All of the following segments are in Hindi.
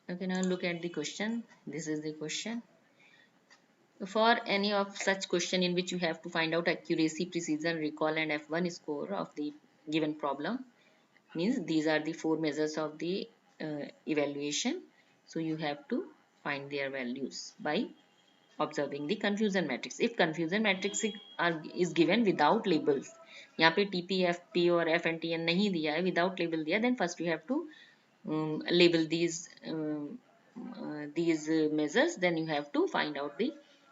Okay, now look at the question. This is the question. For any of such question in which you have to find out accuracy, precision, recall and F1 score of the given problem, means these are the four measures of the evaluation. So you have to find their values by observing the confusion matrix. If confusion matrix is given without labels, यहाँ पे TP, FP और FNTN नहीं दिया है, without label दिया, then first you have to label these measures, then you have to find out the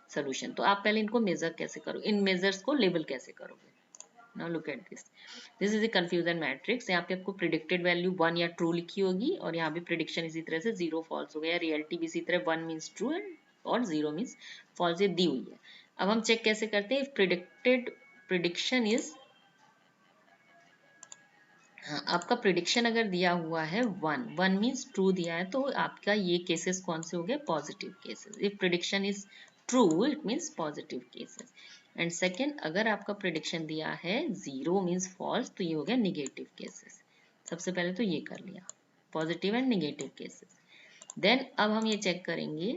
solution. तो आप पहले इनको measure कैसे करो, इन measures को label कैसे करोगे. Now look at this. This is the confusion matrix. यहाँ पे आपको predicted value 1 या true लिखी होगी और यहाँ पे prediction इसी तरह से 0 false हो गया. reality भी इसी तरह 1 means true और 0 means false ये दी हुई है. अब हम check कैसे करते हैं? If predicted prediction is, हाँ, आपका प्रिडिक्शन अगर दिया हुआ है 1 मीन्स ट्रू दिया है, तो आपका ये केसेस कौन से हो गए? Positive cases. If prediction is true it means positive cases. And second, अगर आपका प्रिडिक्शन दिया है 0 मीन्स फॉल्स, तो ये हो गया निगेटिव केसेस. सबसे पहले तो ये कर लिया, positive and negative cases. Then अब हम ये चेक करेंगे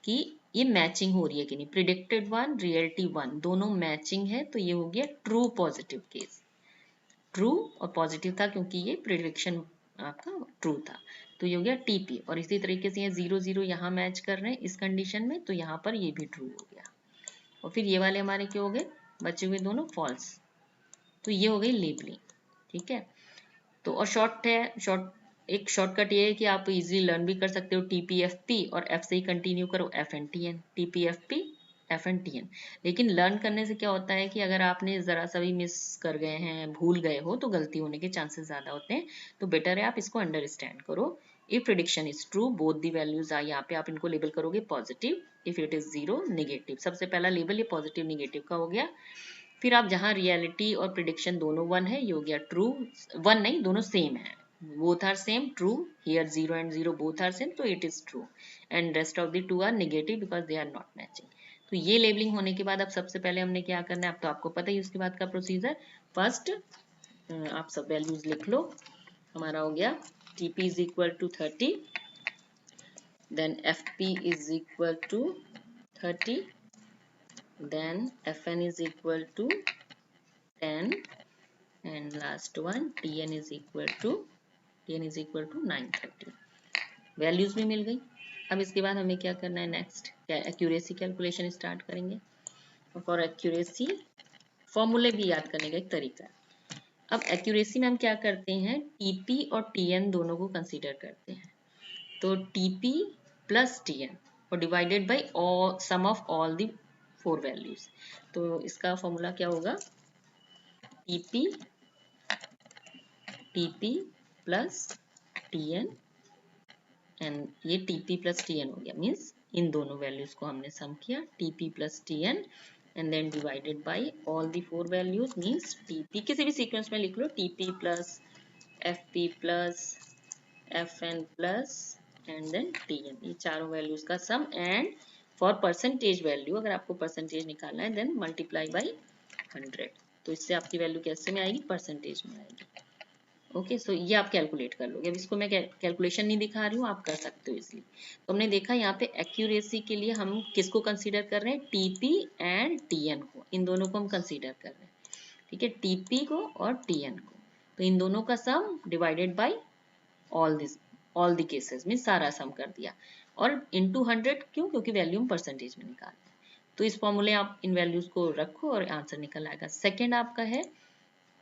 कि ये मैचिंग हो रही है कि नहीं. प्रिडिक्टेड 1 रियलिटी 1 दोनों मैचिंग है, तो ये हो गया ट्रू पॉजिटिव केस. ट्रू और पॉजिटिव था क्योंकि ये प्रिडिक्शन आपका ट्रू था, तो ये हो गया टीपी. और इसी तरीके से ये 0 0 यहाँ मैच कर रहे हैं इस कंडीशन में, तो यहाँ पर ये भी ट्रू हो गया. और फिर ये वाले हमारे क्या हो गए? बचे हुए दोनों फॉल्स. तो ये हो गई लेबलिंग. ठीक है. तो और एक शॉर्टकट ये है कि आप इजीली लर्न भी कर सकते हो. TPFP और F से ही कंटिन्यू करो, FNTN. TPFP FNTN. लेकिन लर्न करने से क्या होता है कि अगर आपने जरा सा भी मिस कर गए हैं, भूल गए हो, तो गलती होने के चांसेस ज्यादा होते हैं. तो बेटर है आप इसको अंडरस्टैंड करो. If prediction is true both the values are, यहाँ पे आप इनको लेबल करोगे positive. If it is 0 negative. सबसे पहला लेबल ये पॉजिटिव निगेटिव का हो गया. फिर आप जहां रियलिटी और प्रिडिक्शन दोनों 1 है, ये हो गया ट्रू. 1 नहीं, दोनों सेम है, both are same, true. Here 0 and 0 both are same, so it is true. And rest of the two are negative because they are not matching. तो ये लेबलिंग होने के बाद अब सबसे पहले हमने क्या करना है, अब तो आपको पता ही उसके बाद का प्रोसीजर. फर्स्ट आप सब वैल्यूज लिख लो. हमारा हो गया TP is equal to 30, then FP is equal to 30, then FN is equal to 10, and last one TN is equal to 930. Values भी मिल गई. अब इसके बाद हमें क्या करना है? नेक्स्ट एक्यूरेसी कैलकुलेशन स्टार्ट करेंगे. फॉर एक्यूरेसी फॉर्मूले भी याद करने का एक तरीका है. अब एक्यूरेसी में हम क्या करते हैं? TP और TN दोनों को कंसीडर करते हैं. तो TP प्लस TN और divided by sum of all the 4 values. तो इसका फॉर्मूला क्या होगा? TP प्लस TN, एंड ये TP प्लस TN हो गया. मीन्स इन दोनों वैल्यूज को हमने सम किया, TP plus TN, and then divided by all the 4 values. Means TP किसी भी सीक्वेंस में लिख लो, TP plus FP plus FN plus and then TN, ये चारों वैल्यूज का sum. And for percentage value, अगर आपको परसेंटेज निकालना है, देन मल्टीप्लाई बाई 100. तो इससे आपकी वैल्यू कैसे में आएगी? परसेंटेज में आएगी. ओके, सो ये आप कैलकुलेट कर लोगे. अब इसको मैं कैलकुलेशन नहीं दिखा रही हूँ, आप कर सकते हो इसलिए. तो हमने देखा यहाँ पे एक्यूरेसी के लिए हम किसको कंसीडर कर रहे हैं? TP एंड TN को. इन दोनों को हम कंसीडर कर रहे हैं. ठीक है, TP को और TN को. तो इन दोनों का सम divided by all the cases में सारा सम कर दिया. और इनटू 100 क्यों? क्योंकि वैल्यू हम परसेंटेज में निकाल रहे हैं. तो इस फॉर्मूले आप इन वैल्यूज को रखो और आंसर निकल आएगा. सेकेंड आपका है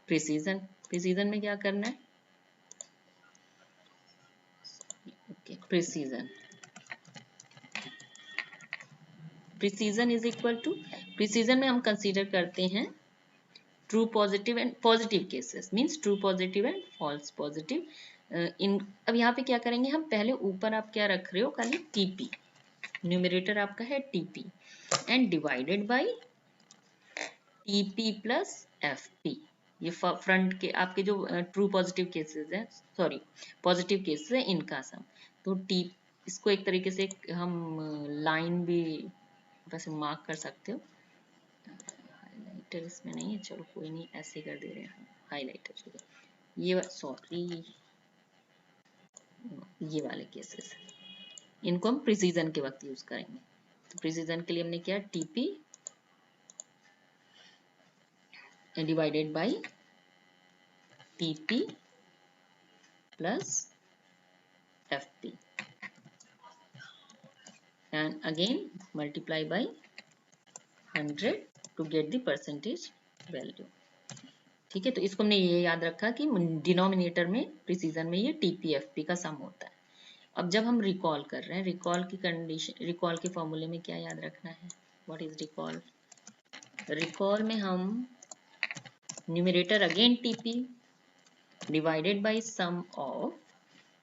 प्रिसीजन. प्रिसीजन में क्या करना है? Precision is equal to, precision में हम कंसीडर करते हैं true positive and positive cases. Means true positive and false positive. अब यहाँ पे क्या करेंगे हम? पहले ऊपर आप क्या रख रहे हो? खाली TP. न्यूमरेटर आपका है TP and divided by TP plus FP. ये फ्रंट के आपके जो ट्रू पॉजिटिव केसेस हैं, सॉरी पॉजिटिव केसेस है, इनका सम. तो इसको एक तरीके से हम लाइन भी वैसे मार्क कर सकते हो. हाइलाइटर इसमें नहीं है, चलो कोई नहीं, ऐसे कर दे रहे हैं हाइलाइटर. ये सॉरी, ये वाले केसेस. इनको हम प्रिसीजन के वक्त यूज करेंगे। तो प्रिसीजन के लिए हमने किया TP divided by TP plus FP and again multiply by 100 to get the percentage value. ठीक है, तो इसको हमने ये याद रखा कि डिनोमिनेटर में प्रिसीजन में ये टीपीएफपी का सम होता है। अब जब हम रिकॉल कर रहे हैं, रिकॉल की कंडीशन, रिकॉल के फॉर्मूले में क्या याद रखना है? What is recall? रिकॉल में हम numerator again TP divided by sum of,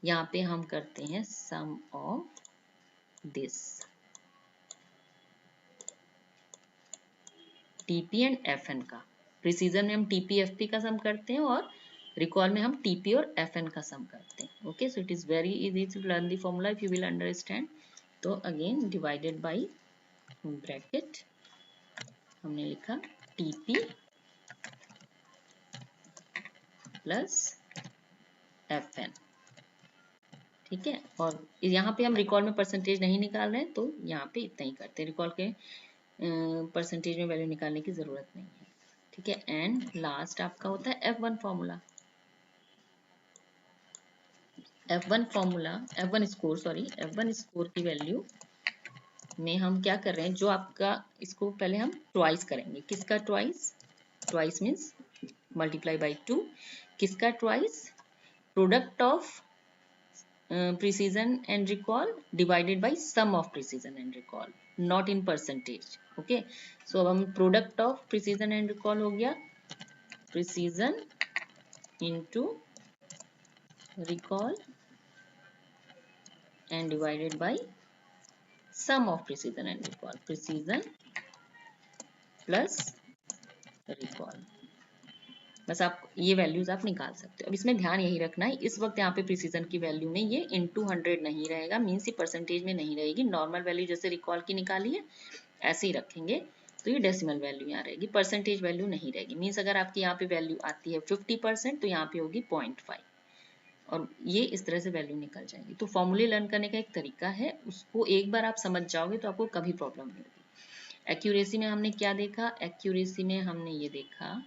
यहाँ पे हम करते हैं sum of this TP and FN का। प्रिसीजन में हम टीपी एफपी का सम करते हैं और रिकॉल में हम टीपी और एफएन का सम करते हैं। Okay, so it is very easy to learn the formula if you will understand. तो अगेन डिवाइडेड बाई ब्रैकेट हमने लिखा टीपी प्लस एफएन। ठीक है, और यहाँ पे हम रिकॉल में परसेंटेज नहीं निकाल रहे हैं तो यहाँ पे इतना ही करते हैं, रिकॉल के परसेंटेज में वैल्यू निकालने की जरूरत नहीं है। ठीक है, एंड लास्ट आपका होता है F1 formula. F1 formula, F1 score, sorry F1 score की वैल्यू में हम क्या कर रहे हैं, जो आपका, इसको पहले हम ट्वाइस करेंगे। किसका twice? Twice means multiply by 2। किसका twice? Product of precision and recall divided by sum of precision and recall, not in percentage. Okay, so अब हम product of precision and recall हो गया precision into recall and divided by sum of precision and recall, precision plus recall। बस आप ये वैल्यूज आप निकाल सकते हो। अब इसमें ध्यान यही रखना है, इस वक्त यहाँ पे प्रिसीजन की वैल्यू में ये इनटू 100 नहीं रहेगा, मीन्स ये परसेंटेज में नहीं रहेगी। नॉर्मल वैल्यू जैसे रिकॉल की निकाली है ऐसे ही रखेंगे, तो ये डेसिमल वैल्यू यहाँ रहेगी, परसेंटेज वैल्यू नहीं रहेगी। मीन्स अगर आपकी यहाँ पे वैल्यू आती है 50% तो यहाँ पे होगी 0.5, और ये इस तरह से वैल्यू निकल जाएगी। तो फॉर्मूले लर्न करने का एक तरीका है, उसको एक बार आप समझ जाओगे तो आपको कभी प्रॉब्लम नहीं होगी। एक्यूरेसी में हमने क्या देखा? एक्यूरेसी में हमने ये देखा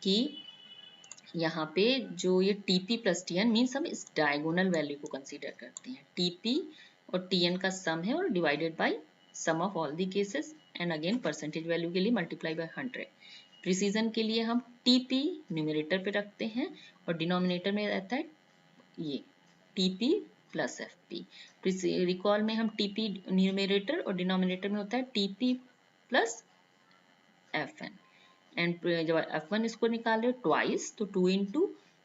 कि यहाँ पे जो ये टीपी प्लस टीएन मीन्स हम इस डायगोनल वैल्यू को कंसीडर करते हैं। टीपी और टीएन का सम है और divided by sum of all the cases and again percentage value के लिए मल्टीप्लाई बाय 100। प्रिसीजन के लिए हम टीपी न्यूमरेटर पे रखते हैं और डिनोमिनेटर में रहता है ये टीपी प्लस एफपी। रिकॉल में हम टीपी न्यूमरेटर और डिनोमिनेटर में होता है टीपी प्लस एफएन। एंड जब F1 इसको निकाल रहे हो ट्वाइस तो 2 into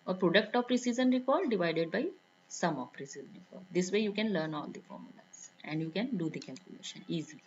और product of precision recall divided by sum of precision recall. This way you can learn all the formulas and you can do the calculation easily.